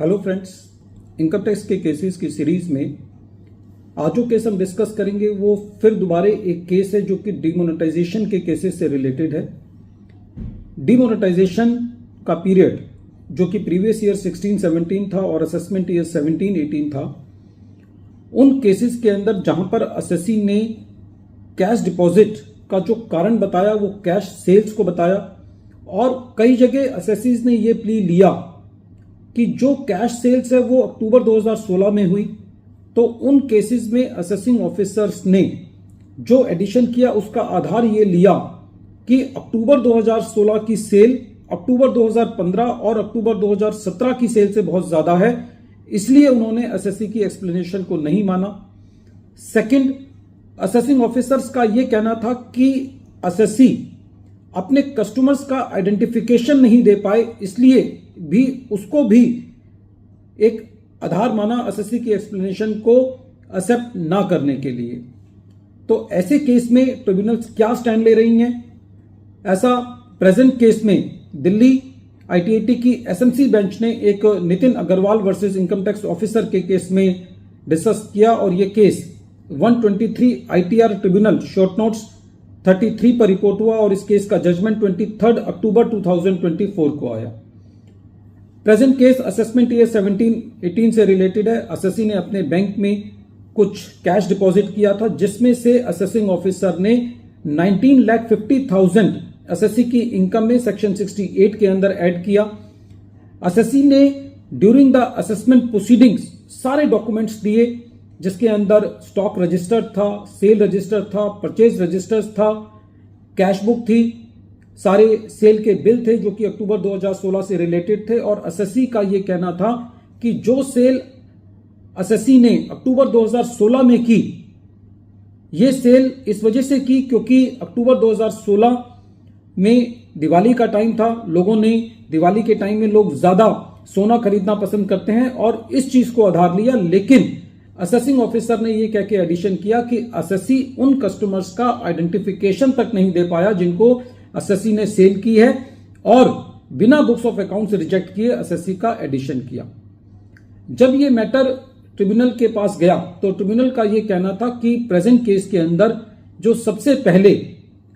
Hello friends, income tax के cases की series में आज जो केस हम डिस्कस करेंगे वो फिर दोबारा एक केस है जो कि डिमोनेटाइजेशन के केसेस से रिलेटेड है। डिमोनेटाइजेशन का पीरियड जो कि प्रीवियस ईयर 16-17 था और असेसमेंट ईयर 17-18 था, उन केसेस के अंदर जहां पर असेसी ने कैश डिपॉजिट का जो कारण बताया वो कैश सेल्स को बताया, और कई जगह असेसीज ने ये प्ली लिया कि जो कैश सेल्स है वो अक्टूबर 2016 में हुई, तो उन केसेस में असेसिंग ऑफिसर्स ने जो एडिशन किया उसका आधार ये लिया कि अक्टूबर 2016 की सेल अक्टूबर 2015 और अक्टूबर 2017 की सेल से बहुत ज्यादा है, इसलिए उन्होंने असेसी की एक्सप्लेनेशन को नहीं माना। सेकंड, असेसिंग ऑफिसर्स का यह कहना था कि असेसी अपने कस्टमर्स का आइडेंटिफिकेशन नहीं दे पाए, इसलिए भी उसको भी एक आधार माना असेसी की एक्सप्लेनेशन को एक्सेप्ट ना करने के लिए। तो ऐसे केस में ट्रिब्यूनल्स क्या स्टैंड ले रही हैं? ऐसा प्रेजेंट केस में दिल्ली आईटीएटी की एसएमसी बेंच ने एक Nitin Agarwal versus income tax officer के केस में डिस्कस किया, और यह case 123 ITR tribunal short notes 33 पर रिपोर्ट हुआ और इस केस का जजमेंट 23 अक्टूबर 2024 को आया। प्रेजेंट केस असेसमेंट ईयर 17-18 से रिलेटेड है। असेसी ने अपने बैंक में कुछ कैश डिपॉजिट किया था, जिसमें से असेसिंग ऑफिसर ने 19,50,000 असेसी की इनकम में सेक्शन 68 के अंदर ऐड किया। असेसी ने ड्यूरिंग द असेसमेंट प्रोसीडिंग्स सारे डॉक्यूमेंट्स दिए, जिसके अंदर स्टॉक रजिस्टर था, सेल रजिस्टर था, परचेज रजिस्टर्स था, कैश बुक थी, सारे सेल के बिल थे जो कि अक्टूबर 2016 से रिलेटेड थे। और असेसी का यह कहना था कि जो सेल असेसी ने अक्टूबर 2016 में की, यह सेल इस वजह से की क्योंकि अक्टूबर 2016 में दिवाली का टाइम था, लोगों ने दिवाली के टाइम में लोग ज्यादा सोना खरीदना पसंद करते हैं और इस चीज को आधार लिया। लेकिन असेसिंग ऑफिसर ने यह कह के एडिशन किया कि असेसी उन कस्टमर्स का आइडेंटिफिकेशन तक नहीं दे पाया जिनको असेसी ने सेल की है, और बिना बुक्स ऑफ अकाउंट्स रिजेक्ट किए असेसी का एडिशन किया। जब यह मैटर ट्रिब्यूनल के पास गया तो ट्रिब्यूनल का यह कहना था कि प्रेजेंट केस के अंदर जो सबसे पहले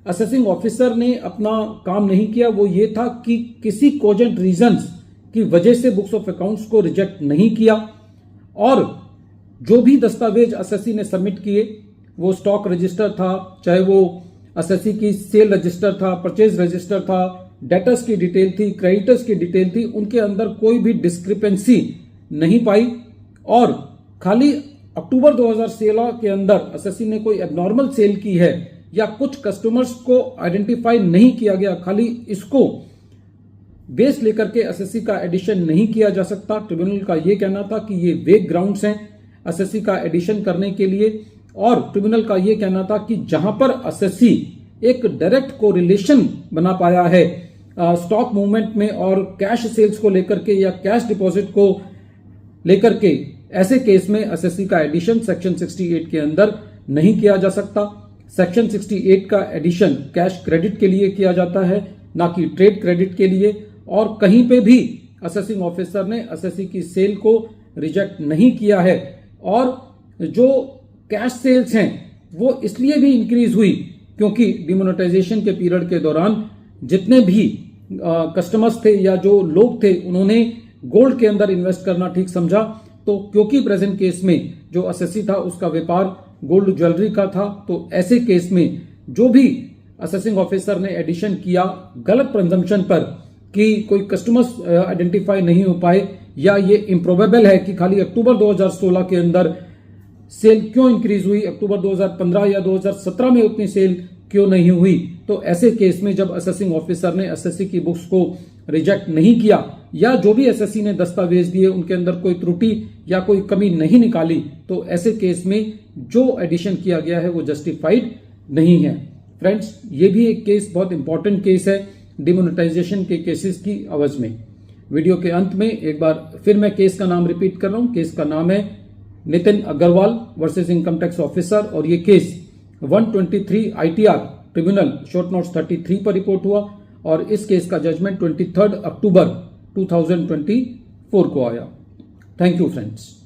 असेसिंग ऑफिसर ने अपना काम नहीं किया वो ये था कि किसी कोजेंट रीजंस की वजह से बुक्स ऑफ अकाउंट्स को रिजेक्ट नहीं किया, और जो भी दस्तावेज असेसी ने सबमिट किए, वो स्टॉक रजिस्टर था, चाहे वो असेसी की सेल रजिस्टर था, परचेज रजिस्टर था, डेटर्स की डिटेल थी, क्रेडिटर्स की डिटेल थी, उनके अंदर कोई भी डिस्क्रिपेंसी नहीं पाई। और खाली अक्टूबर 2016 के अंदर असेसी ने कोई एबनॉर्मल सेल की है या कुछ कस्टमर्स को आइडेंटिफाई नहीं किया गया, खाली इसको बेस लेकर के असेसी का एडिशन नहीं किया जा सकता। ट्रिब्यूनल का यह कहना था कि ये वेग ग्राउंड्स हैं असेसी का एडिशन करने के लिए, और ट्रिब्यूनल का यह कहना था कि जहां पर असेसी एक डायरेक्ट कोरिलेशन बना पाया है स्टॉक मूवमेंट में और कैश सेल्स को लेकर के या कैश डिपॉजिट को लेकर के, ऐसे केस में असेसी का एडिशन सेक्शन 68 के अंदर नहीं किया जा सकता। सेक्शन 68 का एडिशन कैश क्रेडिट के लिए किया जाता है, ना कि ट्रेड क्रेडिट के लिए, और कहीं पे भी असेसिंग ऑफिसर ने असेसी की सेल को रिजेक्ट नहीं किया है। और जो कैश सेल्स हैं वो इसलिए भी इंक्रीज हुई क्योंकि डिमोनेटाइजेशन के पीरियड के दौरान जितने भी कस्टमर्स थे या जो लोग थे उन्होंने गोल्ड के अंदर इन्वेस्ट करना ठीक समझा। तो क्योंकि प्रेजेंट केस में जो असेसी था उसका व्यापार गोल्ड ज्वेलरी का था, तो ऐसे केस में जो भी असेसिंग ऑफिसर ने एडिशन किया गलत प्रिजम्पशन पर कि कोई कस्टमर्स आइडेंटिफाई नहीं हो पाए, या ये इम्प्रोबेबल है कि खाली अक्टूबर 2016 के अंदर सेल क्यों इंक्रीज हुई, अक्टूबर 2015 या 2017 में उतनी सेल क्यों नहीं हुई, तो ऐसे केस में जब असेसिंग ऑफिसर ने असेसी की बुक्स को रिजेक्ट नहीं किया या जो भी असेसी ने दस्तावेज दिए उनके अंदर कोई त्रुटि या कोई कमी नहीं निकाली, तो ऐसे केस में जो एडिशन किया गया है वो जस्टिफाइड नहीं है। फ्रेंड्स, ये भी एक केस बहुत इंपॉर्टेंट केस है डिमोनेटाइजेशन के केसेस की आवाज में। वीडियो के अंत में एक बार फिर मैं केस का नाम रिपीट कर रहा हूं। केस का नाम है Nitin Agarwal versus income tax officer, और ये case 123 ITR tribunal short notes 33 पर रिपोर्ट हुआ और इस केस का जजमेंट 23 अक्टूबर 2024 को आया। Thank you friends.